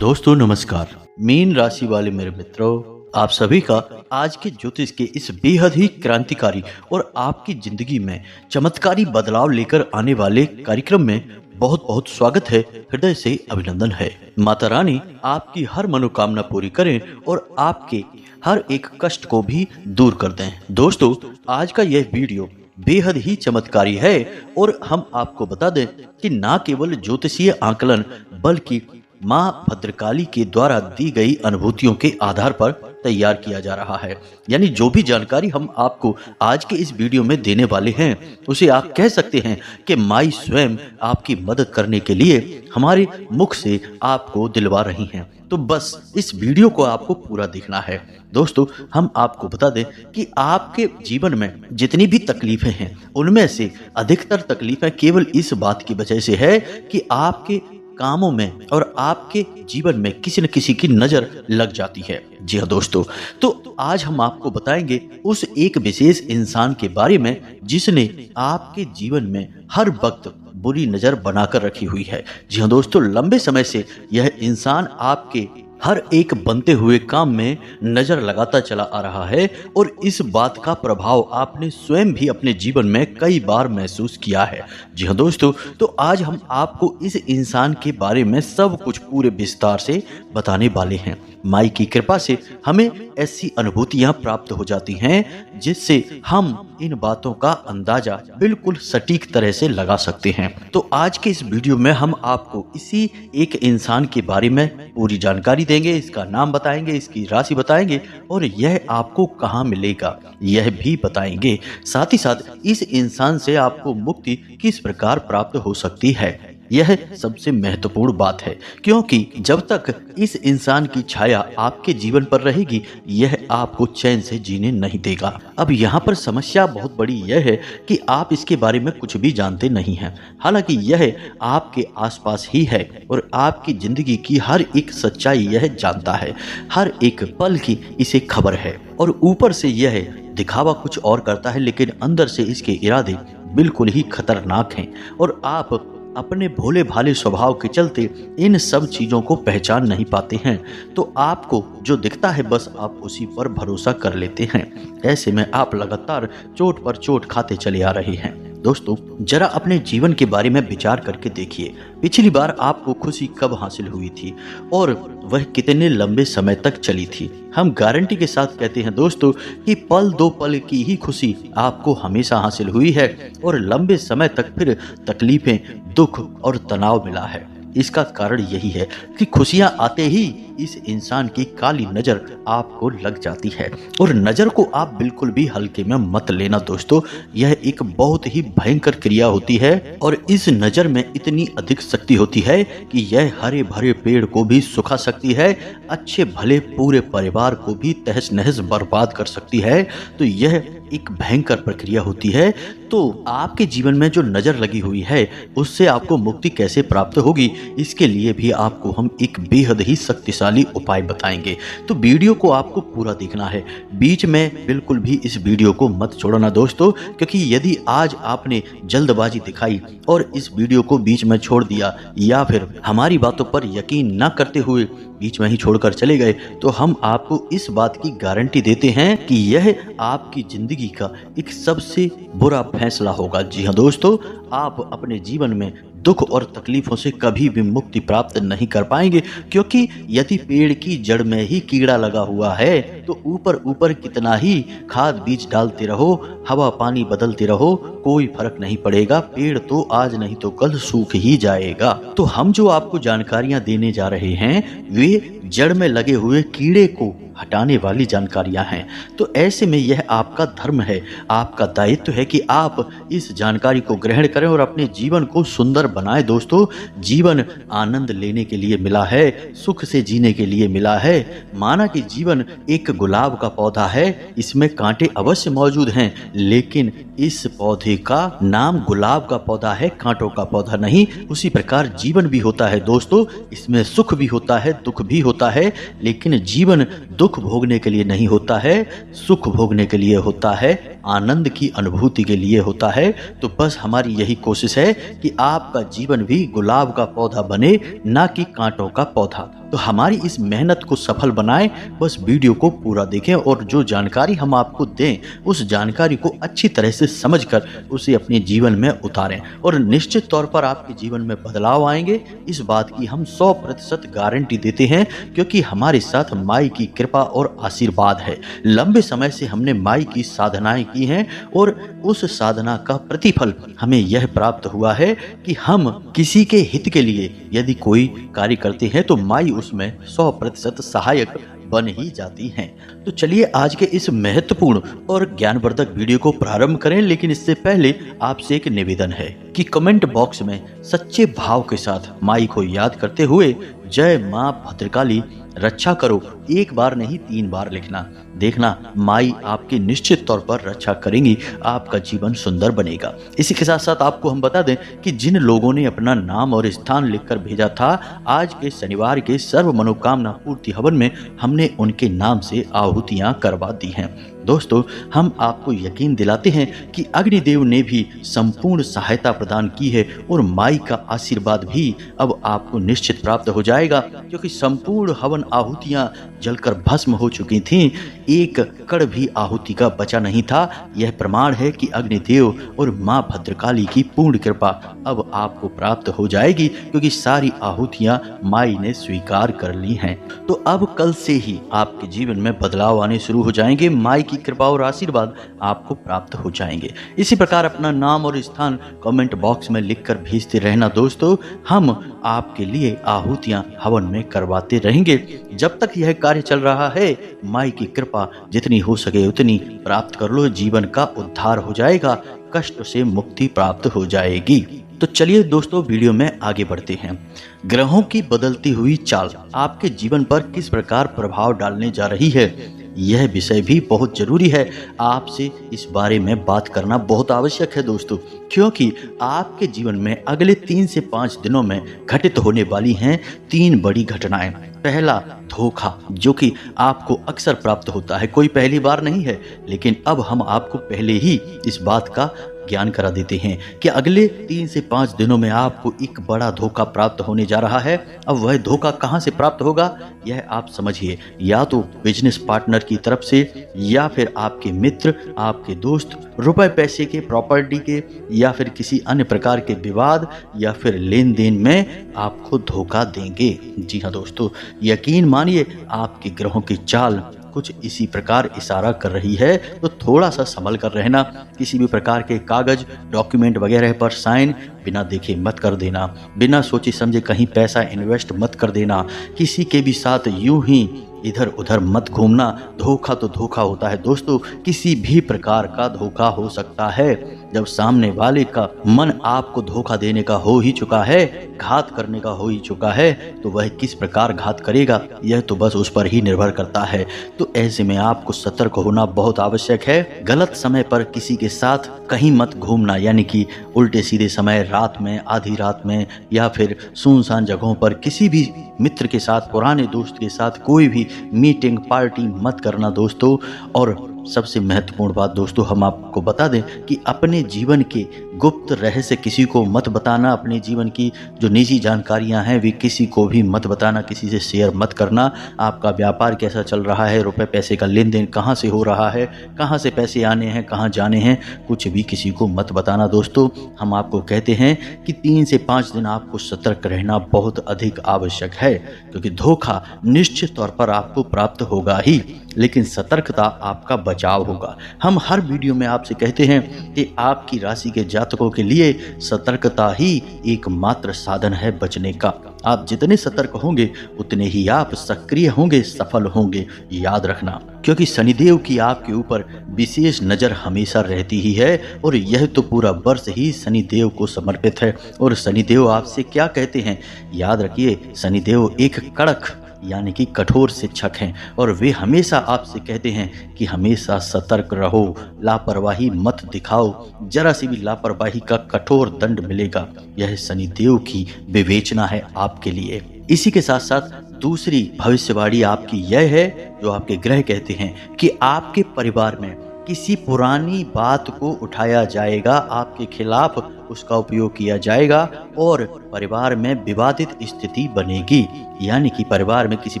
दोस्तों नमस्कार। मीन राशि वाले मेरे मित्रों, आप सभी का आज के ज्योतिष के इस बेहद ही क्रांतिकारी और आपकी जिंदगी में चमत्कारी बदलाव लेकर आने वाले कार्यक्रम में बहुत बहुत स्वागत है। हृदय से अभिनंदन है। माता रानी आपकी हर मनोकामना पूरी करें और आपके हर एक कष्ट को भी दूर कर दें। दोस्तों, आज का यह वीडियो बेहद ही चमत्कारी है और हम आपको बता दें कि ना केवल ज्योतिषीय आकलन बल्कि मां भद्रकाली के द्वारा दी गई अनुभूतियों के आधार पर तैयार किया जा रहा है। यानी जो भी जानकारी हम आपको आज के इस वीडियो में देने वाले हैं उसे आप कह सकते हैं कि माई स्वयं आपकी मदद करने के लिए हमारे मुख से आपको दिलवा रही हैं। तो बस इस वीडियो को आपको पूरा देखना है। दोस्तों, हम आपको बता दें कि आपके जीवन में जितनी भी तकलीफें हैं उनमें से अधिकतर तकलीफें केवल इस बात की वजह से है कि आपके कामों में और आपके जीवन में किसी न किसी की नजर लग जाती है। जी हाँ दोस्तों, तो आज हम आपको बताएंगे उस एक विशेष इंसान के बारे में जिसने आपके जीवन में हर वक्त बुरी नजर बनाकर रखी हुई है। जी हाँ दोस्तों, लंबे समय से यह इंसान आपके हर एक बनते हुए काम में नजर लगाता चला आ रहा है और इस बात का प्रभाव आपने स्वयं भी अपने जीवन में कई बार महसूस किया है। जी हाँ दोस्तों, तो आज हम आपको इस इंसान के बारे में सब कुछ पूरे विस्तार से बताने वाले हैं। माई की कृपा से हमें ऐसी अनुभूतियां प्राप्त हो जाती हैं जिससे हम इन बातों का अंदाजा बिल्कुल सटीक तरह से लगा सकते हैं। तो आज के इस वीडियो में हम आपको इसी एक इंसान के बारे में पूरी जानकारी देंगे, इसका नाम बताएंगे, इसकी राशि बताएंगे और यह आपको कहाँ मिलेगा यह भी बताएंगे। साथ ही साथ इस इंसान से आपको मुक्ति किस प्रकार प्राप्त हो सकती है, यह सबसे महत्वपूर्ण बात है, क्योंकि जब तक इस इंसान की छाया आपके जीवन पर रहेगी यह आपको चैन से जीने नहीं देगा। अब यहाँ पर समस्या बहुत बड़ी यह है कि आप इसके बारे में कुछ भी जानते नहीं हैं। हालांकि यह आपके आसपास ही है और आपकी जिंदगी की हर एक सच्चाई यह जानता है, हर एक पल की इसे खबर है और ऊपर से यह दिखावा कुछ और करता है, लेकिन अंदर से इसके इरादे बिल्कुल ही खतरनाक हैं और आप अपने भोले भाले स्वभाव के चलते इन सब चीजों को पहचान नहीं पाते हैं। तो आपको जो दिखता है बस आप उसी पर भरोसा कर लेते हैं। ऐसे में आप लगातार चोट पर चोट खाते चले आ रहे हैं। दोस्तों, जरा अपने जीवन के बारे में विचार करके देखिए, पिछली बार आपको खुशी कब हासिल हुई थी और वह कितने लंबे समय तक चली थी। हम गारंटी के साथ कहते हैं दोस्तों कि पल दो पल की ही खुशी आपको हमेशा हासिल हुई है और लंबे समय तक फिर तकलीफें, दुख और तनाव मिला है। इसका कारण यही है कि खुशियां आते ही इस इंसान की काली नजर आपको लग जाती है और नजर को आप बिल्कुल भी हल्के में मत लेना दोस्तों। यह एक बहुत ही भयंकर क्रिया होती है और इस नजर में इतनी अधिक शक्ति होती है कि यह हरे भरे पेड़ को भी सुखा सकती है, अच्छे भले पूरे परिवार को भी तहस नहस बर्बाद कर सकती है। तो यह एक भयंकर प्रक्रिया होती है। तो आपके जीवन में जो नजर लगी हुई है उससे आपको मुक्ति कैसे प्राप्त होगी, इसके लिए भी आपको हम एक बेहद ही शक्तिशाली उपाय बताएंगे। तो वीडियो को आपको पूरा देखना है, बीच में बिल्कुल भी इस वीडियो को मत छोड़ना दोस्तों, क्योंकि यदि आज आपने जल्दबाजी दिखाई और इस वीडियो को बीच में छोड़ दिया या फिर हमारी बातों पर यकीन न करते हुए बीच में ही छोड़कर चले गए तो हम आपको इस बात की गारंटी देते हैं कि यह आपकी जिंदगी का एक सबसे बुरा फैसला होगा। जी हाँ दोस्तों, आप अपने जीवन में दुख और तकलीफों से कभी भी मुक्ति प्राप्त नहीं कर पाएंगे, क्योंकि यदि पेड़ की जड़ में ही कीड़ा लगा हुआ है तो ऊपर ऊपर कितना ही खाद बीज डालते रहो, हवा पानी बदलते रहो, कोई फर्क नहीं पड़ेगा। पेड़ तो आज नहीं तो कल सूख ही जाएगा। तो हम जो आपको जानकारियां देने जा रहे हैं वे जड़ में लगे हुए कीड़े को हटाने वाली जानकारियां हैं। तो ऐसे में यह आपका धर्म है, आपका दायित्व है कि आप इस जानकारी को ग्रहण करें और अपने जीवन को सुंदर बनाएं। दोस्तों, जीवन आनंद लेने के लिए मिला है, सुख से जीने के लिए मिला है। माना कि जीवन एक गुलाब का पौधा है, इसमें कांटे अवश्य मौजूद हैं, लेकिन इस पौधे का नाम गुलाब का पौधा है, कांटों का पौधा नहीं। उसी प्रकार जीवन भी होता है दोस्तों, इसमें सुख भी होता है, दुख भी होता है, लेकिन जीवन दुख भोगने के लिए नहीं होता है, सुख भोगने के लिए होता है। आनंद की अनुभूति के लिए होता है। तो बस हमारी यही कोशिश है कि आपका जीवन भी गुलाब का पौधा बने, ना कि कांटों का पौधा। तो हमारी इस मेहनत को सफल बनाएं, बस वीडियो को पूरा देखें और जो जानकारी हम आपको दें उस जानकारी को अच्छी तरह से समझकर उसे अपने जीवन में उतारें और निश्चित तौर पर आपके जीवन में बदलाव आएंगे। इस बात की हम 100% गारंटी देते हैं, क्योंकि हमारे साथ माई की कृपा और आशीर्वाद है। लंबे समय से हमने माई की साधनाएं की हैं और उस साधना का प्रतिफल हमें यह प्राप्त हुआ है कि हम किसी के हित के लिए यदि कोई कार्य करते हैं तो माई उसमें 100% सहायक बन ही जाती हैं। तो चलिए आज के इस महत्वपूर्ण और ज्ञानवर्धक वीडियो को प्रारंभ करें, लेकिन इससे पहले आपसे एक निवेदन है कि कमेंट बॉक्स में सच्चे भाव के साथ माई को याद करते हुए जय मां भद्रकाली रक्षा करो एक बार नहीं 3 बार लिखना। देखना माई आपकी निश्चित तौर पर रक्षा करेंगी, आपका जीवन सुंदर बनेगा। इसी के साथ साथ आपको हम बता दें कि जिन लोगों ने अपना नाम और स्थान लिखकर भेजा था, आज के शनिवार के सर्व मनोकामना पूर्ति हवन में हमने उनके नाम से आहुतियां करवा दी हैं। दोस्तों, हम आपको यकीन दिलाते हैं कि अग्निदेव ने भी संपूर्ण सहायता प्रदान की है और माई का आशीर्वाद भी अब आपको निश्चित प्राप्त हो जाएगा, क्योंकि संपूर्ण हवन आहुतियां जलकर भस्म हो चुकी थीं। एक कण भी आहुति का बचा नहीं था। यह प्रमाण है कि अग्निदेव और मां भद्रकाली की पूर्ण कृपा अब आपको प्राप्त हो जाएगी, क्योंकि सारी आहुतियां माई ने स्वीकार कर ली हैं। तो अब कल से ही आपके जीवन में बदलाव आने शुरू हो जाएंगे। माई की कृपा और आशीर्वाद आपको प्राप्त हो जाएंगे। इसी प्रकार अपना नाम और स्थान कमेंट बॉक्स में लिखकर भेजते रहना दोस्तों। हम आपके लिए आहुतियां हवन में करवाते रहेंगे। जब तक यह कार्य चल रहा है, माई की कृपा जितनी हो सके उतनी प्राप्त कर लो। जीवन का उद्धार हो जाएगा, कष्ट से मुक्ति प्राप्त हो जाएगी। तो चलिए दोस्तों, वीडियो में आगे बढ़ते हैं। ग्रहों की बदलती हुई चाल आपके जीवन पर किस प्रकार प्रभाव डालने जा रही है, यह विषय भी बहुत जरूरी है। आपसे इस बारे में बात करना बहुत आवश्यक है दोस्तों, क्योंकि आपके जीवन में अगले 3 से 5 दिनों में घटित होने वाली हैं 3 बड़ी घटनाएं। पहला, धोखा, जो कि आपको अक्सर प्राप्त होता है। कोई पहली बार नहीं है, लेकिन अब हम आपको पहले ही इस बात का ज्ञान करा देते हैं कि अगले 3 से 5 दिनों में आपको एक बड़ा धोखा प्राप्त होने जा रहा है। अब वह धोखा कहां से प्राप्त होगा, यह आप समझिए। या तो बिजनेस पार्टनर की तरफ से, या फिर आपके मित्र, आपके दोस्त, रुपए पैसे के, प्रॉपर्टी के, या फिर किसी अन्य प्रकार के विवाद या फिर लेन देन में आपको धोखा देंगे। जी हाँ दोस्तों, यकीन मानिए आपके ग्रहों की चाल कुछ इसी प्रकार इशारा कर रही है। तो थोड़ा सा संभल कर रहना। किसी भी प्रकार के कागज, डॉक्यूमेंट वगैरह पर साइन बिना देखे मत कर देना। बिना सोचे समझे कहीं पैसा इन्वेस्ट मत कर देना। किसी के भी साथ यूं ही इधर उधर मत घूमना। धोखा तो धोखा होता है दोस्तों, किसी भी प्रकार का धोखा हो सकता है। जब सामने वाले का मन आपको धोखा देने का हो ही चुका है, घात करने का हो ही चुका है, तो वह किस प्रकार घात करेगा यह तो बस उस पर ही निर्भर करता है। तो ऐसे में आपको सतर्क होना बहुत आवश्यक है। गलत समय पर किसी के साथ कहीं मत घूमना, यानी कि उल्टे सीधे समय, रात में, आधी रात में, या फिर सुनसान जगहों पर किसी भी मित्र के साथ, पुराने दोस्त के साथ कोई भी मीटिंग पार्टी मत करना दोस्तों। और सबसे महत्वपूर्ण बात दोस्तों, हम आपको बता दें कि अपने जीवन के गुप्त रहस्य किसी को मत बताना। अपने जीवन की जो निजी जानकारियां हैं वे किसी को भी मत बताना, किसी से शेयर मत करना। आपका व्यापार कैसा चल रहा है, रुपए पैसे का लेन देन कहाँ से हो रहा है, कहाँ से पैसे आने हैं, कहाँ जाने हैं, कुछ भी किसी को मत बताना दोस्तों। हम आपको कहते हैं कि 3 से 5 दिन आपको सतर्क रहना बहुत अधिक आवश्यक है, क्योंकि धोखा निश्चित तौर पर आपको प्राप्त होगा ही, लेकिन सतर्कता आपका बचाव होगा। हम हर वीडियो में आपसे कहते हैं कि आपकी राशि के जातकों के लिए सतर्कता ही एकमात्र साधन है बचने का। आप जितने सतर्क होंगे उतने ही आप सक्रिय होंगे, सफल होंगे। याद रखना, क्योंकि शनिदेव की आपके ऊपर विशेष नज़र हमेशा रहती ही है, और यह तो पूरा वर्ष ही शनिदेव को समर्पित है। और शनिदेव आपसे क्या कहते हैं, याद रखिए, शनिदेव एक कड़क यानी कि कठोर शिक्षक हैं, और वे हमेशा आपसे कहते हैं कि हमेशा सतर्क रहो, लापरवाही मत दिखाओ। जरा सी भी लापरवाही का कठोर दंड मिलेगा। यह शनिदेव की विवेचना है आपके लिए। इसी के साथ साथ दूसरी भविष्यवाणी आपकी यह है, जो आपके ग्रह कहते हैं कि आपके परिवार में किसी पुरानी बात को उठाया जाएगा, आपके खिलाफ उसका उपयोग किया जाएगा और परिवार में विवादित स्थिति बनेगी। यानी कि परिवार में किसी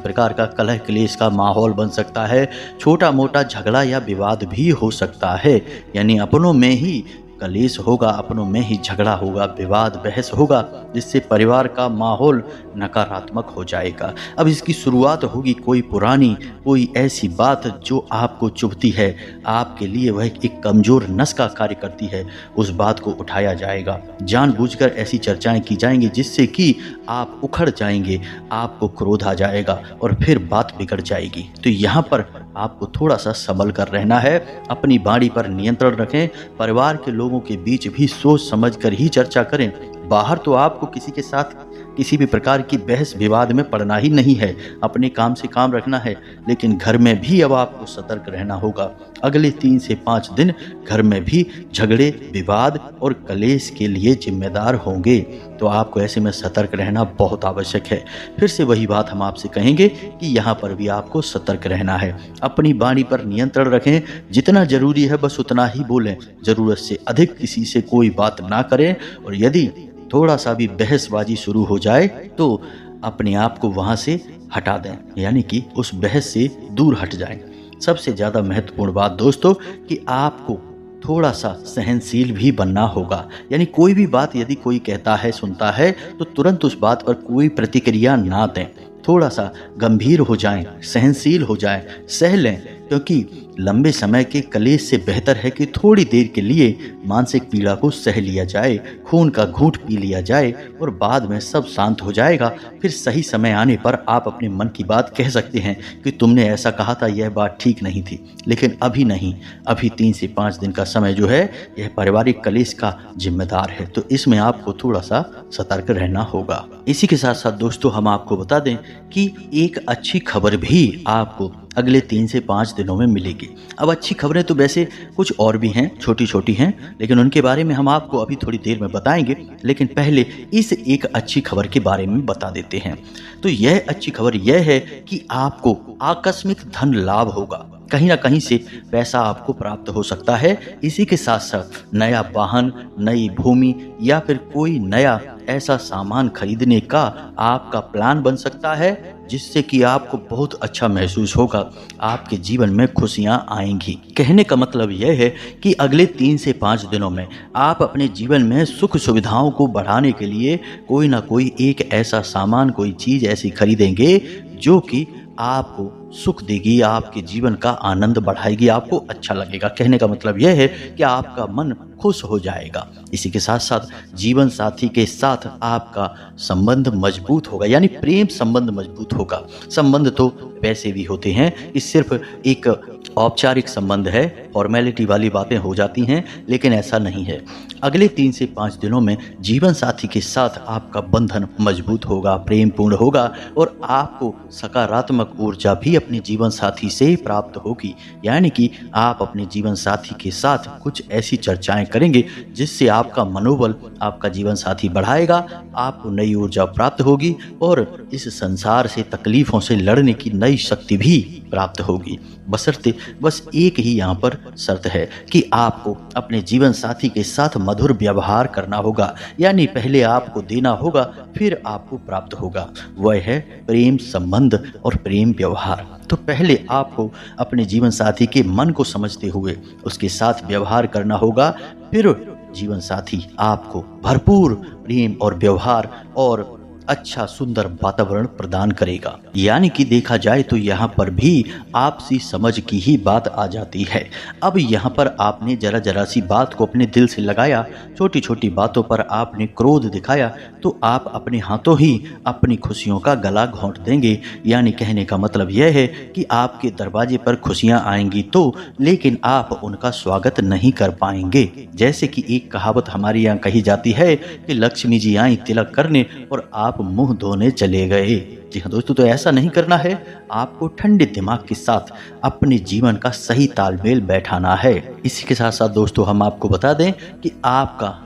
प्रकार का कलह क्लेश का माहौल बन सकता है, छोटा मोटा झगड़ा या विवाद भी हो सकता है। यानी अपनों में ही कलेश होगा, अपनों में ही झगड़ा होगा, विवाद बहस होगा, जिससे परिवार का माहौल नकारात्मक हो जाएगा। अब इसकी शुरुआत होगी कोई पुरानी, कोई ऐसी बात जो आपको चुभती है, आपके लिए वह एक कमज़ोर नस का कार्य करती है, उस बात को उठाया जाएगा। जानबूझकर ऐसी चर्चाएं की जाएंगी जिससे कि आप उखड़ जाएंगे, आपको क्रोध आ जाएगा और फिर बात बिगड़ जाएगी। तो यहाँ पर आपको थोड़ा सा संभल कर रहना है, अपनी वाणी पर नियंत्रण रखें, परिवार के लोगों के बीच भी सोच समझ कर ही चर्चा करें। बाहर तो आपको किसी के साथ किसी भी प्रकार की बहस विवाद में पड़ना ही नहीं है, अपने काम से काम रखना है, लेकिन घर में भी अब आपको सतर्क रहना होगा। अगले 3 से 5 दिन घर में भी झगड़े, विवाद और कलेश के लिए जिम्मेदार होंगे, तो आपको ऐसे में सतर्क रहना बहुत आवश्यक है। फिर से वही बात हम आपसे कहेंगे कि यहाँ पर भी आपको सतर्क रहना है, अपनी वाणी पर नियंत्रण रखें, जितना जरूरी है बस उतना ही बोलें, ज़रूरत से अधिक किसी से कोई बात ना करें, और यदि थोड़ा सा भी बहसबाजी शुरू हो जाए तो अपने आप को वहाँ से हटा दें, यानी कि उस बहस से दूर हट जाएं। सबसे ज़्यादा महत्वपूर्ण बात दोस्तों कि आपको थोड़ा सा सहनशील भी बनना होगा। यानी कोई भी बात यदि कोई कहता है, सुनता है, तो तुरंत उस बात पर कोई प्रतिक्रिया ना दें, थोड़ा सा गंभीर हो जाएं, सहनशील हो जाएं, सह लें, क्योंकि लंबे समय के कलेश से बेहतर है कि थोड़ी देर के लिए मानसिक पीड़ा को सह लिया जाए, खून का घूंट पी लिया जाए और बाद में सब शांत हो जाएगा। फिर सही समय आने पर आप अपने मन की बात कह सकते हैं कि तुमने ऐसा कहा था, यह बात ठीक नहीं थी, लेकिन अभी नहीं, अभी 3 से 5 दिन का समय जो है यह पारिवारिक कलेश का जिम्मेदार है, तो इसमें आपको थोड़ा सा सतर्क रहना होगा। इसी के साथ साथ दोस्तों हम आपको बता दें कि एक अच्छी खबर भी आपको अगले 3 से 5 दिनों में मिलेगी। अब अच्छी खबरें तो वैसे कुछ और भी हैं, छोटी छोटी हैं, लेकिन उनके बारे में हम आपको अभी थोड़ी देर में बताएंगे, लेकिन पहले इस एक अच्छी खबर के बारे में बता देते हैं। तो यह अच्छी खबर यह है कि आपको आकस्मिक धन लाभ होगा, कहीं ना कहीं से पैसा आपको प्राप्त हो सकता है। इसी के साथ साथ नया वाहन, नई भूमि या फिर कोई नया ऐसा सामान खरीदने का आपका प्लान बन सकता है, जिससे कि आपको बहुत अच्छा महसूस होगा, आपके जीवन में खुशियां आएंगी। कहने का मतलब यह है कि अगले 3 से 5 दिनों में आप अपने जीवन में सुख सुविधाओं को बढ़ाने के लिए कोई ना कोई एक ऐसा सामान, कोई चीज़ ऐसी खरीदेंगे जो कि आपको सुख देगी, आपके जीवन का आनंद बढ़ाएगी, आपको अच्छा लगेगा। कहने का मतलब यह है कि आपका मन खुश हो जाएगा। इसी के साथ साथ जीवन साथी के साथ आपका संबंध मजबूत होगा, यानी प्रेम संबंध मजबूत होगा। संबंध तो वैसे भी होते हैं, ये सिर्फ एक औपचारिक संबंध है, फॉर्मेलिटी वाली बातें हो जाती हैं, लेकिन ऐसा नहीं है। अगले 3 से 5 दिनों में जीवन साथी के साथ आपका बंधन मजबूत होगा, प्रेमपूर्ण होगा और आपको सकारात्मक ऊर्जा भी अपने जीवन साथी से प्राप्त होगी। यानी कि आप अपने जीवन साथी के साथ कुछ ऐसी चर्चाएं करेंगे जिससे आपका मनोबल, आपका जीवन साथी बढ़ाएगा, आपको नई ऊर्जा प्राप्त होगी और इस संसार से, तकलीफों से लड़ने की नई शक्ति भी प्राप्त होगी। बशर्ते बस एक ही यहाँ पर शर्त है कि आपको अपने जीवन साथी के साथ मधुर व्यवहार करना होगा, यानी पहले आपको देना होगा फिर आपको प्राप्त होगा। वह है प्रेम संबंध और प्रेम व्यवहार। तो पहले आपको अपने जीवन साथी के मन को समझते हुए उसके साथ व्यवहार करना होगा, फिर जीवन साथी आपको भरपूर प्रेम और व्यवहार और अच्छा सुंदर वातावरण प्रदान करेगा। यानी कि देखा जाए तो यहाँ पर भी आपसी समझ की ही बात आ जाती है। अब यहाँ पर आपने जरा सी बात को अपने दिल से लगाया, छोटी छोटी बातों पर आपने क्रोध दिखाया, तो आप अपने हाथों ही अपनी खुशियों का गला घोंट देंगे। यानी कहने का मतलब यह है कि आपके दरवाजे पर खुशियाँ आएंगी तो, लेकिन आप उनका स्वागत नहीं कर पाएंगे। जैसे कि एक कहावत हमारे यहाँ कही जाती है कि लक्ष्मी जी आई तिलक करने और आप मुंह धोने चले गए। जी हाँ दोस्तों, तो ऐसा नहीं करना है। आपको ठंडे दिमाग के साथ अपने जीवन का सही तालमेल बैठाना है। इसी के साथ साथ दोस्तों हम आपको बता दें कि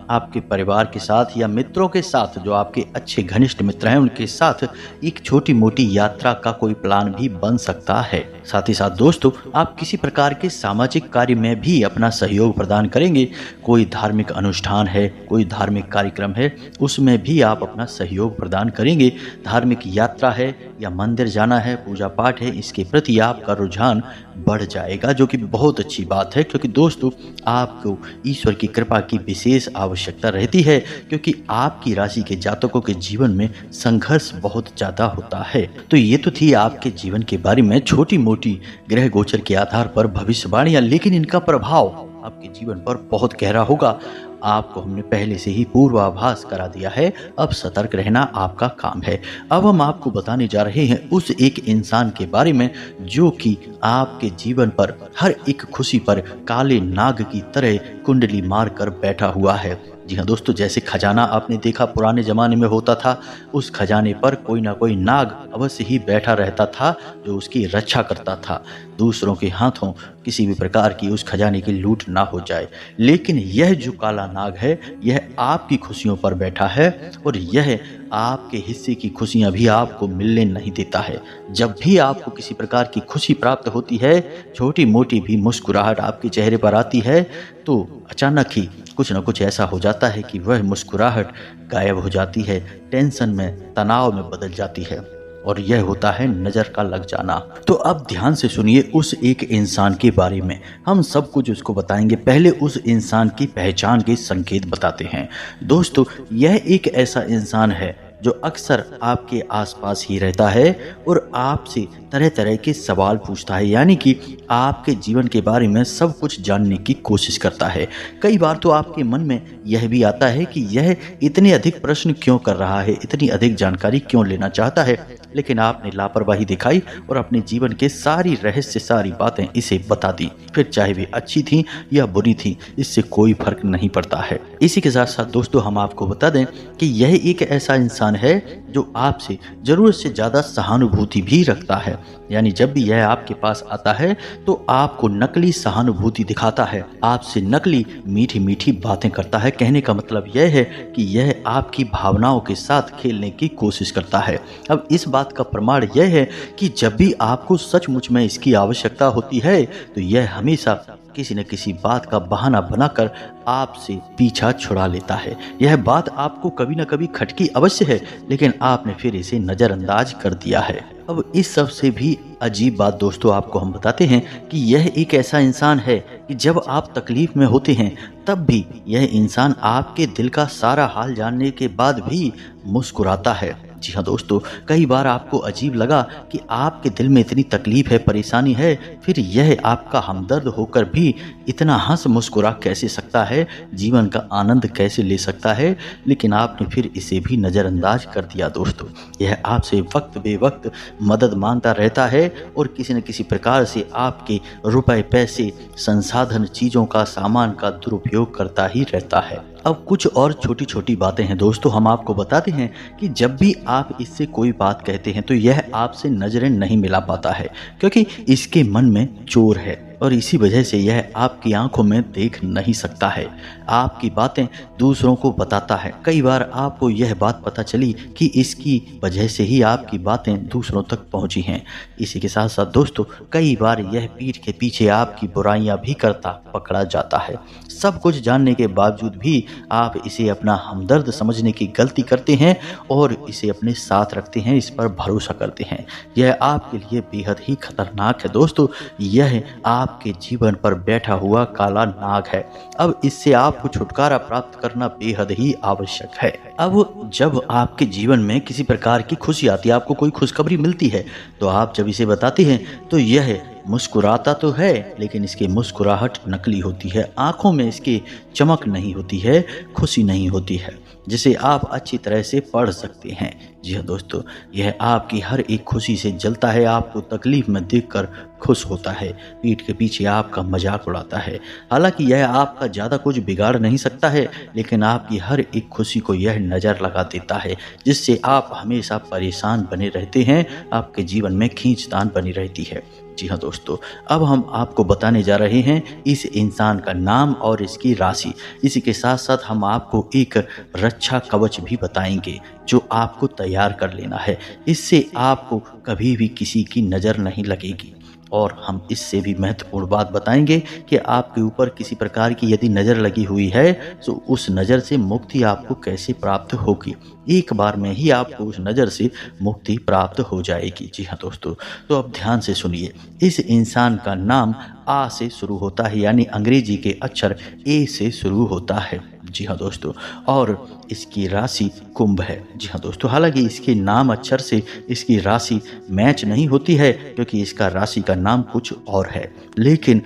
आपके परिवार के साथ या मित्रों के साथ, जो आपके अच्छे घनिष्ठ मित्र हैं उनके साथ एक छोटी मोटी यात्रा का कोई प्लान भी बन सकता है। साथ ही साथ दोस्तों आप किसी प्रकार के सामाजिक कार्य में भी अपना सहयोग प्रदान करेंगे। कोई धार्मिक अनुष्ठान है, कोई धार्मिक कार्यक्रम है, उसमें भी आप अपना सहयोग प्रदान करेंगे। धार्मिक यात्रा है या मंदिर जाना है, पूजा पाठ है, इसके प्रति आपका रुझान बढ़ जाएगा, जो कि बहुत अच्छी बात है। क्योंकि दोस्तों आपको ईश्वर की कृपा की विशेष आवश्यकता रहती है, क्योंकि आपकी राशि के जातकों के जीवन में संघर्ष बहुत ज़्यादा होता है। तो ये तो थी आपके जीवन के बारे में छोटी मोटी ग्रह गोचर के आधार पर भविष्यवाणियां, लेकिन इनका प्रभाव आपके जीवन पर बहुत गहरा होगा। आपको हमने पहले से ही पूर्वाभास करा दिया है, अब सतर्क रहना आपका काम है। अब हम आपको बताने जा रहे हैं उस एक इंसान के बारे में जो कि आपके जीवन पर हर एक खुशी पर काले नाग की तरह कुंडली मार कर बैठा हुआ है। जी हाँ दोस्तों, जैसे खजाना आपने देखा पुराने ज़माने में होता था, उस खजाने पर कोई ना कोई नाग अवश्य ही बैठा रहता था जो उसकी रक्षा करता था, दूसरों के हाथों किसी भी प्रकार की उस खजाने की लूट ना हो जाए। लेकिन यह जो काला नाग है, यह आपकी खुशियों पर बैठा है और यह आपके हिस्से की खुशियां भी आपको मिलने नहीं देता है। जब भी आपको किसी प्रकार की खुशी प्राप्त होती है, छोटी मोटी भी मुस्कुराहट आपके चेहरे पर आती है, तो अचानक ही कुछ न कुछ ऐसा हो जाता है कि वह मुस्कुराहट गायब हो जाती है, टेंशन में, तनाव में बदल जाती है, और यह होता है नज़र का लग जाना। तो अब ध्यान से सुनिए उस एक इंसान के बारे में, हम सब कुछ उसको बताएंगे। पहले उस इंसान की पहचान के संकेत बताते हैं। दोस्तों यह एक ऐसा इंसान है जो अक्सर आपके आसपास ही रहता है और आपसे तरह तरह के सवाल पूछता है, यानी कि आपके जीवन के बारे में सब कुछ जानने की कोशिश करता है। कई बार तो आपके मन में यह भी आता है कि यह इतने अधिक प्रश्न क्यों कर रहा है, इतनी अधिक जानकारी क्यों लेना चाहता है, लेकिन आपने लापरवाही दिखाई और अपने जीवन के सारी रहस्य, सारी बातें इसे बता दी। फिर चाहे वे अच्छी थी या बुरी थी, इससे कोई फर्क नहीं पड़ता है। इसी के साथ साथ दोस्तों हम आपको बता दें कि यह एक ऐसा इंसान है जो आपसे जरूरत से ज़्यादा सहानुभूति भी रखता है। यानी जब भी यह आपके पास आता है तो आपको नकली सहानुभूति दिखाता है, आपसे नकली मीठी मीठी बातें करता है। कहने का मतलब यह है कि यह आपकी भावनाओं के साथ खेलने की कोशिश करता है। अब इस बात का प्रमाण यह है कि जब भी आपको सचमुच में इसकी आवश्यकता होती है तो यह हमेशा किसी न किसी बात का बहाना बनाकर आपसे पीछा छुड़ा लेता है। यह बात आपको कभी न कभी खटकी अवश्य है, लेकिन आपने फिर इसे नज़रअंदाज कर दिया है। अब इस सब से भी अजीब बात दोस्तों आपको हम बताते हैं कि यह एक ऐसा इंसान है कि जब आप तकलीफ में होते हैं तब भी यह इंसान आपके दिल का सारा हाल जानने के बाद भी मुस्कुराता है। जी हाँ दोस्तों, कई बार आपको अजीब लगा कि आपके दिल में इतनी तकलीफ है, परेशानी है, फिर यह आपका हमदर्द होकर भी इतना हंस मुस्कुरा कैसे सकता है, जीवन का आनंद कैसे ले सकता है, लेकिन आपने फिर इसे भी नज़रअंदाज कर दिया। दोस्तों यह आपसे वक्त बेवक्त मदद मांगता रहता है और किसी न किसी प्रकार से आपके रुपए, पैसे, संसाधन, चीज़ों का, सामान का दुरुपयोग करता ही रहता है। अब कुछ और छोटी छोटी बातें हैं दोस्तों, हम आपको बताते हैं कि जब भी आप इससे कोई बात कहते हैं तो यह आपसे नज़रें नहीं मिला पाता है, क्योंकि इसके मन में चोर है और इसी वजह से यह आपकी आंखों में देख नहीं सकता है। आपकी बातें दूसरों को बताता है। कई बार आपको यह बात पता चली कि इसकी वजह से ही आपकी बातें दूसरों तक पहुंची हैं। इसी के साथ साथ दोस्तों कई बार यह पीठ के पीछे आपकी बुराइयां भी करता पकड़ा जाता है। सब कुछ जानने के बावजूद भी आप इसे अपना हमदर्द समझने की गलती करते हैं और इसे अपने साथ रखते हैं, इस पर भरोसा करते हैं। यह आपके लिए बेहद ही खतरनाक है दोस्तों। यह आपके जीवन पर बैठा हुआ काला नाग है। अब इससे आपको छुटकारा प्राप्त करना बेहद ही आवश्यक है। अब जब आपके जीवन में किसी प्रकार की खुशी आती है, आपको कोई खुशखबरी मिलती है, तो आप जब इसे बताते हैं तो यह मुस्कुराता तो है, लेकिन इसकी मुस्कुराहट नकली होती है। आंखों में इसकी चमक नहीं होती है, खुशी नहीं होती है, जिसे आप अच्छी तरह से पढ़ सकते हैं। जी हाँ दोस्तों, यह आपकी हर एक खुशी से जलता है, आपको तकलीफ में देखकर खुश होता है, पीठ के पीछे आपका मजाक उड़ाता है। हालांकि यह आपका ज़्यादा कुछ बिगाड़ नहीं सकता है, लेकिन आपकी हर एक खुशी को यह नज़र लगा देता है, जिससे आप हमेशा परेशान बने रहते हैं, आपके जीवन में खींचतान बनी रहती है। जी हाँ दोस्तों, अब हम आपको बताने जा रहे हैं इस इंसान का नाम और इसकी राशि। इसी के साथ साथ हम आपको एक रक्षा कवच भी बताएंगे जो आपको तैयार कर लेना है। इससे आपको कभी भी किसी की नज़र नहीं लगेगी। और हम इससे भी महत्वपूर्ण बात बताएंगे कि आपके ऊपर किसी प्रकार की यदि नज़र लगी हुई है तो उस नज़र से मुक्ति आपको कैसे प्राप्त होगी। एक बार में ही आपको उस नज़र से मुक्ति प्राप्त हो जाएगी। जी हाँ दोस्तों, तो अब ध्यान से सुनिए। इस इंसान का नाम आ से शुरू होता है, यानी अंग्रेजी के अक्षर ए से शुरू होता है। जी हाँ दोस्तों, और इसकी राशि कुंभ है। जी हाँ दोस्तों, हालांकि इसके नाम अक्षर से इसकी राशि मैच नहीं होती है, क्योंकि इसका राशि का नाम कुछ और है। लेकिन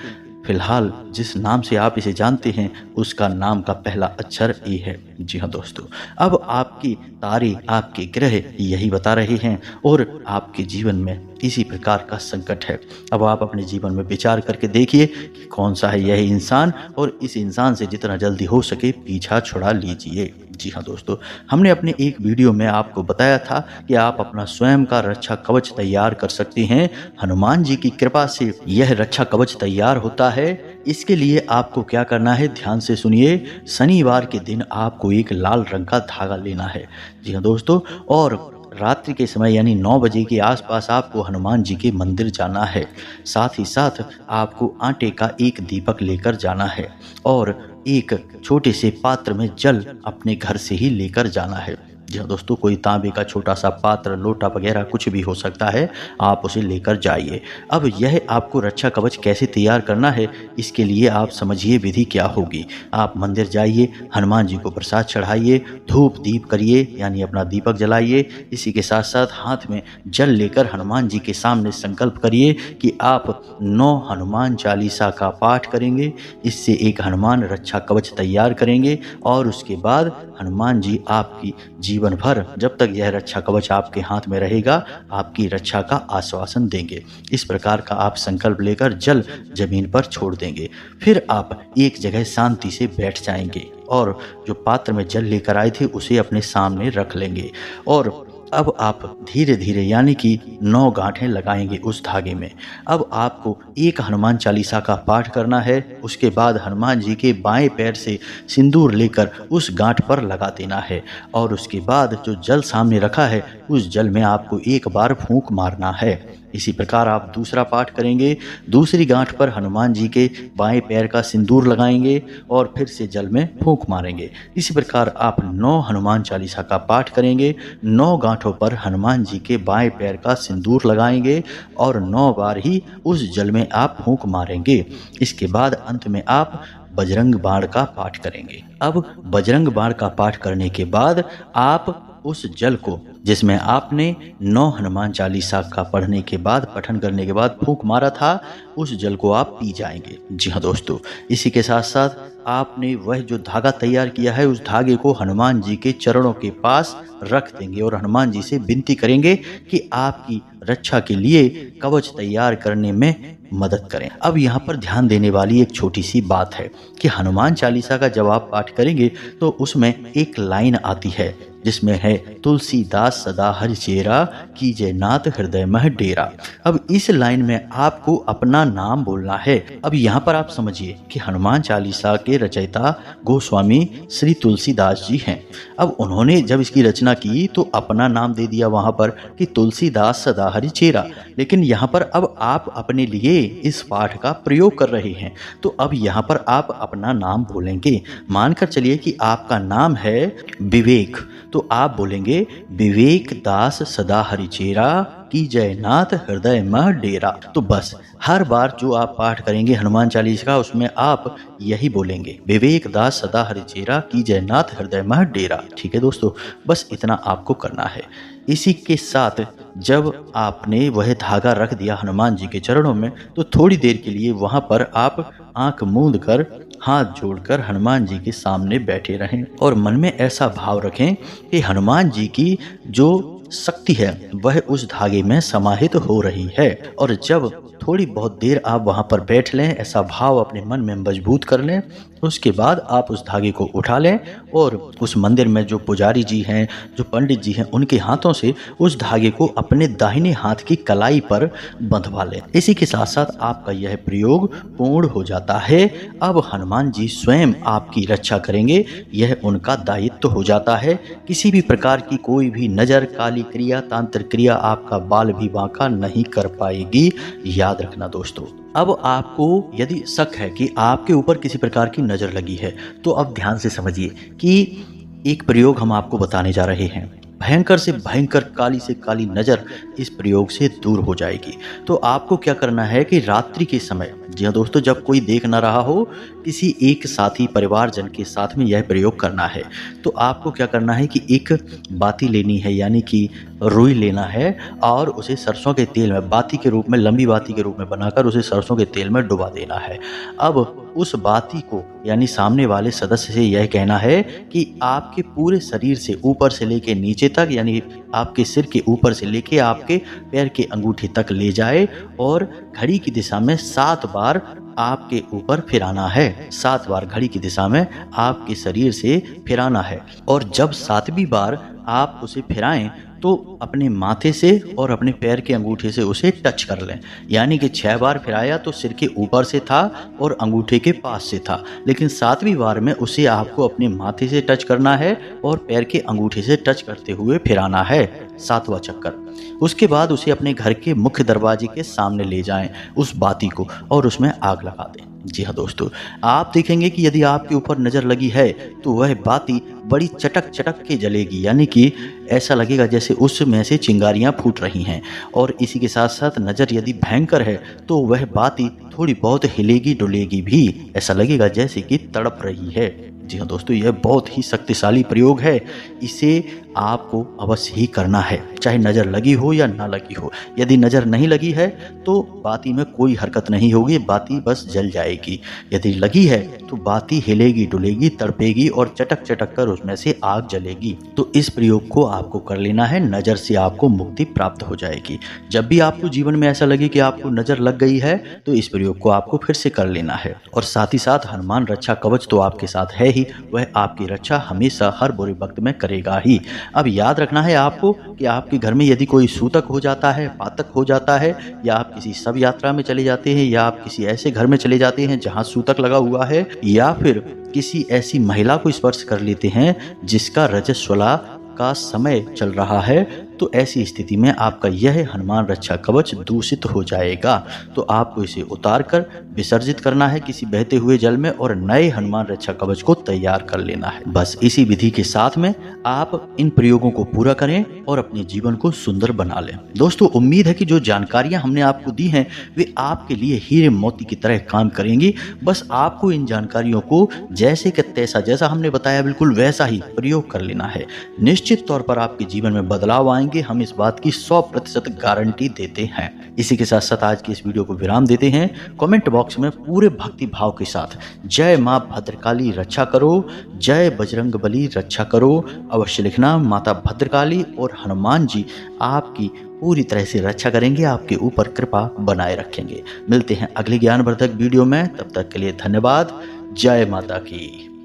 फिलहाल जिस नाम से आप इसे जानते हैं उसका नाम का पहला अक्षर ए है। जी हाँ दोस्तों, अब आपकी तारे, आपके ग्रह यही बता रहे हैं और आपके जीवन में इसी प्रकार का संकट है। अब आप अपने जीवन में विचार करके देखिए कि कौन सा है यह इंसान, और इस इंसान से जितना जल्दी हो सके पीछा छुड़ा लीजिए। जी हाँ दोस्तों, हमने अपने एक वीडियो में आपको बताया था कि आप अपना स्वयं का रक्षा कवच तैयार कर सकते हैं। हनुमान जी की कृपा से यह रक्षा कवच तैयार होता है। इसके लिए आपको क्या करना है, ध्यान से सुनिए। शनिवार के दिन आपको एक लाल रंग का धागा लेना है। जी हाँ दोस्तों, और रात्रि के समय यानी 9 बजे के आसपास आपको हनुमान जी के मंदिर जाना है। साथ ही साथ आपको आटे का एक दीपक लेकर जाना है और एक छोटे से पात्र में जल अपने घर से ही लेकर जाना है। जी हाँ दोस्तों, कोई तांबे का छोटा सा पात्र, लोटा वगैरह कुछ भी हो सकता है, आप उसे लेकर जाइए। अब यह आपको रक्षा कवच कैसे तैयार करना है, इसके लिए आप समझिए विधि क्या होगी। आप मंदिर जाइए, हनुमान जी को प्रसाद चढ़ाइए, धूप दीप करिए यानी अपना दीपक जलाइए। इसी के साथ साथ हाथ में जल लेकर हनुमान जी के सामने संकल्प करिए कि आप 9 हनुमान चालीसा का पाठ करेंगे। इससे एक हनुमान रक्षा कवच तैयार करेंगे और उसके बाद हनुमान जी आपकी जीवन भर, जब तक यह रक्षा कवच आपके हाथ में रहेगा, आपकी रक्षा का आश्वासन देंगे। इस प्रकार का आप संकल्प लेकर जल जमीन पर छोड़ देंगे। फिर आप एक जगह शांति से बैठ जाएंगे और जो पात्र में जल लेकर आए थे उसे अपने सामने रख लेंगे। और अब आप धीरे धीरे यानी कि 9 गांठें लगाएंगे उस धागे में। अब आपको एक हनुमान चालीसा का पाठ करना है। उसके बाद हनुमान जी के बाएं पैर से सिंदूर लेकर उस गांठ पर लगा देना है और उसके बाद जो जल सामने रखा है उस जल में आपको एक बार फूंक मारना है। इसी प्रकार आप दूसरा पाठ करेंगे। दूसरी गांठ पर हनुमान जी के बाएं पैर का सिंदूर लगाएंगे और फिर से जल में फूंक मारेंगे। इसी प्रकार आप 9 हनुमान चालीसा का पाठ करेंगे। 9 गांठों पर हनुमान जी के बाएं पैर का सिंदूर लगाएंगे और 9 बार ही उस जल में आप फूंक मारेंगे। इसके बाद अंत में आप बजरंग बाण का पाठ करेंगे। अब बजरंग बाण का पाठ करने के बाद आप उस जल को, जिसमें आपने 9 हनुमान चालीसा का पढ़ने के बाद, पठन करने के बाद फूंक मारा था, उस जल को आप पी जाएंगे। जी हाँ दोस्तों, इसी के साथ साथ आपने वह जो धागा तैयार किया है उस धागे को हनुमान जी के चरणों के पास रख देंगे और हनुमान जी से विनती करेंगे कि आपकी रक्षा के लिए कवच तैयार करने में मदद करें। अब यहाँ पर ध्यान देने वाली एक छोटी सी बात है कि हनुमान चालीसा का जब आप पाठ करेंगे तो उसमें एक लाइन आती है जिसमें है, तुलसीदास सदा हरि चेरा, कीजय नाथ हृदय मह डेरा। अब इस लाइन में आपको अपना नाम बोलना है। अब यहाँ पर आप समझिए कि हनुमान चालीसा के रचयिता गोस्वामी श्री तुलसीदास जी हैं। अब उन्होंने जब इसकी रचना की तो अपना नाम दे दिया वहाँ पर कि तुलसीदास सदा हरि चेरा, लेकिन यहाँ पर अब आप अपने लिए इस पाठ का प्रयोग कर रहे हैं, तो अब यहाँ पर आप अपना नाम बोलेंगे। मानकर चलिए कि आपका नाम है विवेक, तो आप बोलेंगे, विवेक दास सदा हरि चेरा, की जयनाथ हृदय मह डेरा। तो बस हर बार जो आप पाठ करेंगे हनुमान चालीसा का, उसमें आप यही बोलेंगे, विवेक दास सदा हरि चेरा, की जयनाथ हृदय मह डेरा। ठीक है दोस्तों, बस इतना आपको करना है। इसी के साथ जब आपने वह धागा रख दिया हनुमान जी के चरणों में, तो थोड़ी देर के लिए वहां पर आप आंख मूंद कर, हाथ जोड़कर हनुमान जी के सामने बैठे रहें और मन में ऐसा भाव रखें कि हनुमान जी की जो शक्ति है वह उस धागे में समाहित हो रही है। और जब थोड़ी बहुत देर आप वहां पर बैठ लें, ऐसा भाव अपने मन में मजबूत कर लें, उसके बाद आप उस धागे को उठा लें और उस मंदिर में जो पुजारी जी हैं, जो पंडित जी हैं, उनके हाथों से उस धागे को अपने दाहिने हाथ की कलाई पर बंधवा लें। इसी के साथ साथ आपका यह प्रयोग पूर्ण हो जाता है। अब हनुमान जी स्वयं आपकी रक्षा करेंगे, यह उनका दायित्व हो जाता है। किसी भी प्रकार की कोई भी नजर, काली क्रिया, तांत्रिक क्रिया आपका बाल भी बांका नहीं कर पाएगी, याद रखना दोस्तों। अब आपको यदि शक है कि आपके ऊपर किसी प्रकार की नजर लगी है, तो अब ध्यान से समझिए कि एक प्रयोग हम आपको बताने जा रहे हैं। भयंकर से भयंकर, काली से काली नजर इस प्रयोग से दूर हो जाएगी। तो आपको क्या करना है कि रात्रि के समय, जी हाँ दोस्तों, जब कोई देख ना रहा हो, किसी एक साथी परिवारजन के साथ में यह प्रयोग करना है। तो आपको क्या करना है कि एक बाती लेनी है, यानी कि रुई लेना है, और उसे सरसों के तेल में बाती के रूप में, लंबी बाती के रूप में बनाकर उसे सरसों के तेल में डुबा देना है। अब उस बाती को, यानी सामने वाले सदस्य से यह कहना है कि आपके पूरे शरीर से ऊपर से लेके नीचे तक, यानी आपके सिर के ऊपर से लेके आपके पैर के अंगूठे तक ले जाए और घड़ी की दिशा में 7 बार आपके ऊपर फिराना है। 7 बार घड़ी की दिशा में आपके शरीर से फिराना है। और जब 7वीं बार आप उसे फिराएं तो अपने माथे से और अपने पैर के अंगूठे से उसे टच कर लें। यानी कि 6 बार फिराया तो सिर के ऊपर से था और अंगूठे के पास से था, लेकिन 7वीं बार में उसे आपको अपने माथे से टच करना है और पैर के अंगूठे से टच करते हुए फिराना है 7वां चक्कर। उसके बाद उसे अपने घर के मुख्य दरवाजे के सामने ले जाएं उस बाती को, और उसमें आग लगा दें। जी हाँ दोस्तों, आप देखेंगे कि यदि आपके ऊपर नजर लगी है तो वह बाती बड़ी चटक चटक के जलेगी, यानी कि ऐसा लगेगा जैसे उसमें से चिंगारियां फूट रही हैं। और इसी के साथ साथ नजर यदि भयंकर है तो वह बाती थोड़ी बहुत हिलेगी डुलेगी भी, ऐसा लगेगा जैसे कि तड़प रही है। जी हाँ दोस्तों, यह बहुत ही शक्तिशाली प्रयोग है, इसे आपको अवश्य ही करना है, चाहे नज़र लगी हो या ना लगी हो। यदि नज़र नहीं लगी है तो बाती में कोई हरकत नहीं होगी, बाती बस जल जाएगी। यदि लगी है तो बाती हिलेगी डुलेगी, तड़पेगी और चटक चटक कर उसमें से आग जलेगी। तो इस प्रयोग को आपको कर लेना है, नज़र से आपको मुक्ति प्राप्त हो जाएगी। जब भी आपको जीवन में ऐसा लगे कि आपको नज़र लग गई है तो इस प्रयोग को आपको फिर से कर लेना है। और साथ ही साथ हनुमान रक्षा कवच तो आपके साथ है ही, वह आपकी रक्षा हमेशा हर बुरे वक्त में करेगा ही। अब याद रखना है आपको कि आपके घर में यदि कोई सूतक हो जाता है, पातक हो जाता है, या आप किसी शव यात्रा में चले जाते हैं, या आप किसी ऐसे घर में चले जाते हैं जहां सूतक लगा हुआ है, या फिर किसी ऐसी महिला को स्पर्श कर लेते हैं जिसका रजस्वला का समय चल रहा है, तो ऐसी स्थिति में आपका यह हनुमान रक्षा कवच दूषित हो जाएगा। तो आपको इसे उतार कर विसर्जित करना है किसी बहते हुए जल में और नए हनुमान रक्षा कवच को तैयार कर लेना है। बस इसी विधि के साथ में आप इन प्रयोगों को पूरा करें और अपने जीवन को सुंदर बना लें। दोस्तों, उम्मीद है कि जो जानकारियां हमने आपको दी हैं वे आपके लिए हीरे मोती की तरह काम करेंगी। बस आपको इन जानकारियों को जैसे कि तैसा, जैसा हमने बताया बिल्कुल वैसा ही प्रयोग कर लेना है। निश्चित तौर पर आपके जीवन में बदलाव आएंगे, हम इस बात की 100% गारंटी देते हैं। इसी के साथ साथ आज की इस वीडियो को विराम देते हैं। कमेंट बॉक्स में पूरे भक्ति भाव के साथ जय मां भद्रकाली रक्षा करो, जय बजरंग बली रक्षा करो अवश्य लिखना। माता भद्रकाली और हनुमान जी आपकी पूरी तरह से रक्षा करेंगे, आपके ऊपर कृपा बनाए रखेंगे। मिलते हैं अगले ज्ञानवर्धक वीडियो में, तब तक के लिए धन्यवाद। जय माता की।